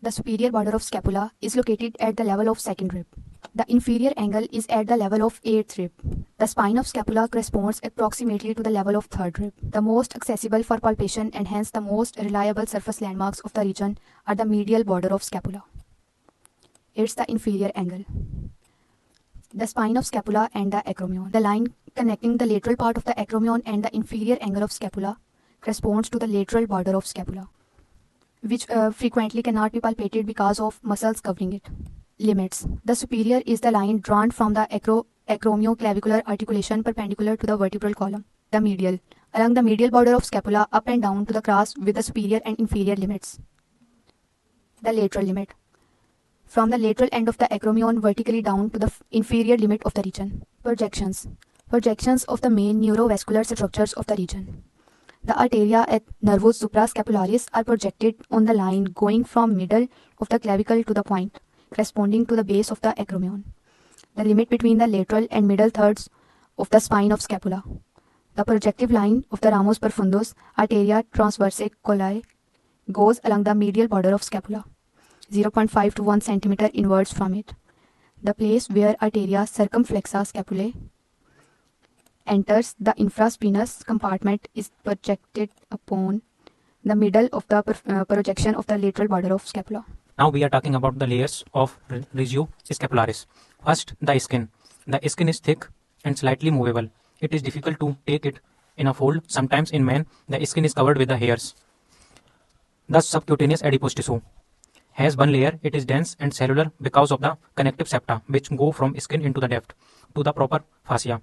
The superior border of scapula is located at the level of second rib. The inferior angle is at the level of eighth rib. The spine of scapula corresponds approximately to the level of third rib. The most accessible for palpation and hence the most reliable surface landmarks of the region are the medial border of scapula. It's the inferior angle. The spine of scapula and the acromion. The line connecting the lateral part of the acromion and the inferior angle of scapula corresponds to the lateral border of scapula, which frequently cannot be palpated because of muscles covering it. Limits. The superior is the line drawn from the acromioclavicular articulation perpendicular to the vertebral column. The medial. Along the medial border of scapula up and down to the cross with the superior and inferior limits. The lateral limit. From the lateral end of the acromion vertically down to the inferior limit of the region. Projections. Projections of the main neurovascular structures of the region. The arteria et nervus suprascapularis are projected on the line going from middle of the clavicle to the point, corresponding to the base of the acromion. The limit between the lateral and middle thirds of the spine of scapula. The projective line of the ramus profundus arteria transverse colli goes along the medial border of scapula, 0.5 to 1 cm inwards from it. The place where arteria circumflexa scapulae enters the infraspinous compartment is projected upon the middle of the projection of the lateral border of scapula. Now we are talking about the layers of regio scapularis. First, the skin. The skin is thick and slightly movable. It is difficult to take it in a fold. Sometimes in men, the skin is covered with the hairs. The subcutaneous adipose tissue has one layer. It is dense and cellular because of the connective septa, which go from skin into the duct to the proper fascia.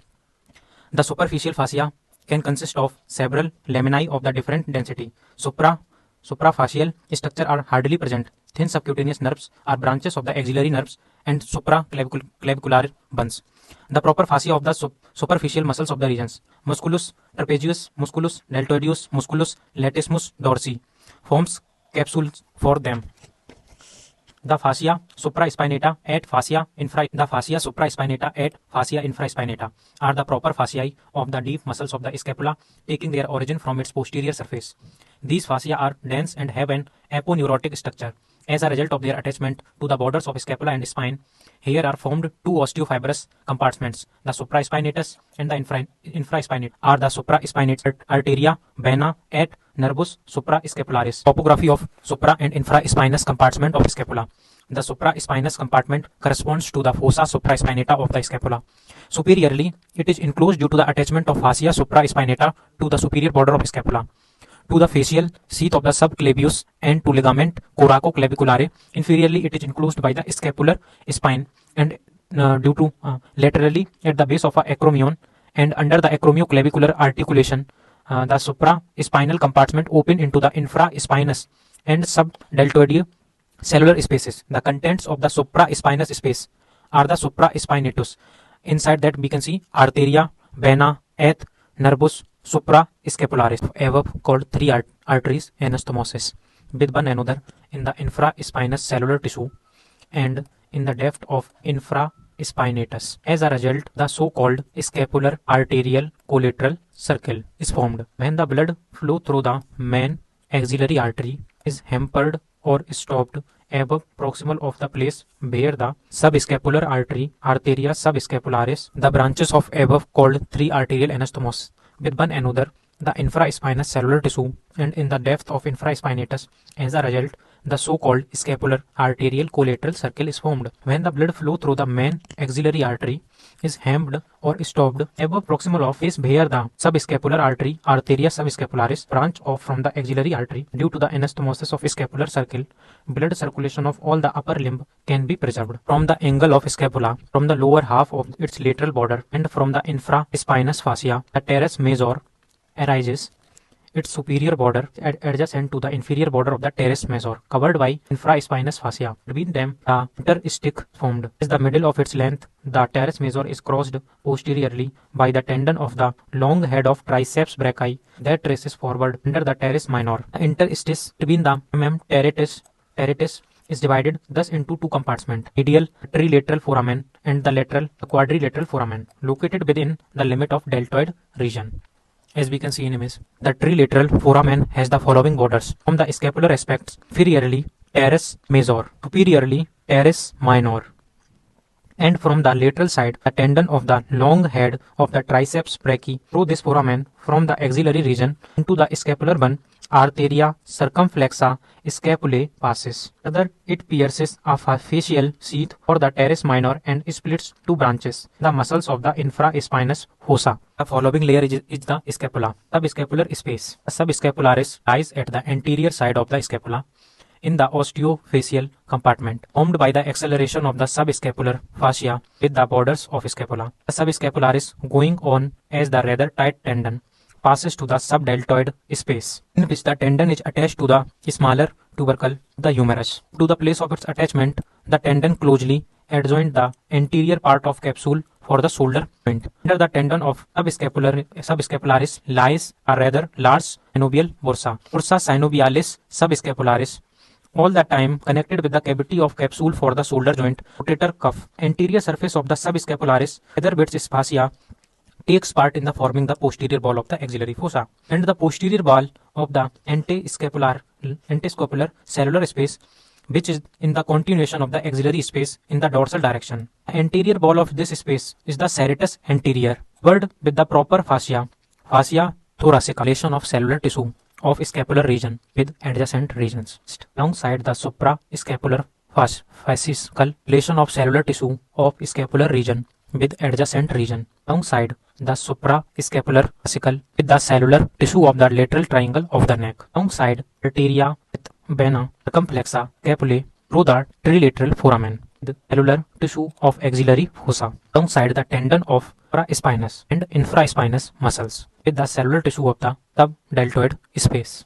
The superficial fascia can consist of several laminae of the different density. Suprafascial structure are hardly present. Thin subcutaneous nerves are branches of the axillary nerves and supraclavicular buns. The proper fascia of the superficial muscles of the regions. Musculus trapezius, musculus deltoideus, musculus latissimus dorsi forms capsules for them. The fascia supraspinata et fascia infraspinata are the proper fasciae of the deep muscles of the scapula, taking their origin from its posterior surface. These fascia are dense and have an aponeurotic structure. As a result of their attachment to the borders of scapula and spine, here are formed two osteofibrous compartments. The supraspinatus and the infraspinate are the supraspinate arteria, vena, et nervus suprascapularis. Topography of supra and infraspinous compartment of scapula. The supraspinous compartment corresponds to the fossa supraspinata of the scapula. Superiorly, it is enclosed due to the attachment of fascia supraspinata to the superior border of scapula, to the facial sheath of the subclavius and to ligament coracoclaviculare. Inferiorly, it is enclosed by the scapular spine and due to laterally at the base of the acromion and under the acromioclavicular articulation. The supraspinal compartment open into the infraspinous and subdeltoid cellular spaces. The contents of the supraspinous space are the supraspinatus. Inside that we can see arteria, vena, et nervus suprascapularis, above called three arteries anastomosis, with one another in the infraspinous cellular tissue and in the depth of infraspinatus. As a result, the so-called scapular arterial collateral circle is formed. When the blood flow through the main axillary artery is hampered or stopped above proximal of the place where the subscapular artery, arteria subscapularis, the branches of above called three arterial anastomos with one another, the infraspinous cellular tissue and in the depth of infraspinatus. As a result, the so-called scapular arterial collateral circle is formed. When the blood flow through the main axillary artery is hampered or stopped above proximal of is where the subscapular artery, arteria subscapularis, branch off from the axillary artery. Due to the anastomosis of scapular circle, blood circulation of all the upper limb can be preserved. From the angle of scapula, from the lower half of its lateral border and from the infraspinous fascia, the teres major arises. Its superior border adjacent to the inferior border of the teres major, covered by infraspinous fascia. Between them, the interstick formed. As the middle of its length, the teres major is crossed posteriorly by the tendon of the long head of triceps brachii that traces forward under the teres minor. The interstice between the teretes is divided thus into two compartments: medial trilateral foramen and the lateral quadrilateral foramen, located within the limit of deltoid region. As we can see in image, the trilateral foramen has the following borders. From the scapular aspects, inferiorly, teres major, superiorly teres minor. And from the lateral side, the tendon of the long head of the triceps brachii through this foramen from the axillary region into the scapular bone, arteria circumflexa scapulae passes. Further, it pierces a fascial sheath or the teres minor and splits two branches, the muscles of the infraspinous fossa. The following layer is the scapula. Subscapular space. The subscapularis lies at the anterior side of the scapula in the osteophyseal compartment, formed by the acceleration of the subscapular fascia with the borders of scapula. The subscapularis, going on as the rather tight tendon, passes to the subdeltoid space, in which the tendon is attached to the smaller tubercle, the humerus. To the place of its attachment, the tendon closely adjoins the anterior part of capsule for the shoulder joint. Under the tendon of subscapularis lies a rather large synovial bursa, bursa synovialis subscapularis, all the time connected with the cavity of capsule for the shoulder joint, rotator cuff. Anterior surface of the subscapularis, together with its fascia, takes part in the forming the posterior wall of the axillary fossa, and the posterior wall of the antiscapular cellular space, which is in the continuation of the axillary space in the dorsal direction. The anterior wall of this space is the serratus anterior, covered with the proper fascia thoracica, relation of cellular tissue of scapular region with adjacent regions. Alongside the suprascapular fascicle, relation of cellular tissue of scapular region with adjacent region. Alongside the suprascapular fascicle with the cellular tissue of the lateral triangle of the neck. Alongside arteria with vena circumflexa scapulae through the trilateral foramen. The cellular tissue of axillary fossa, alongside the tendon of supraspinous and infraspinous muscles, with the cellular tissue of the subdeltoid space.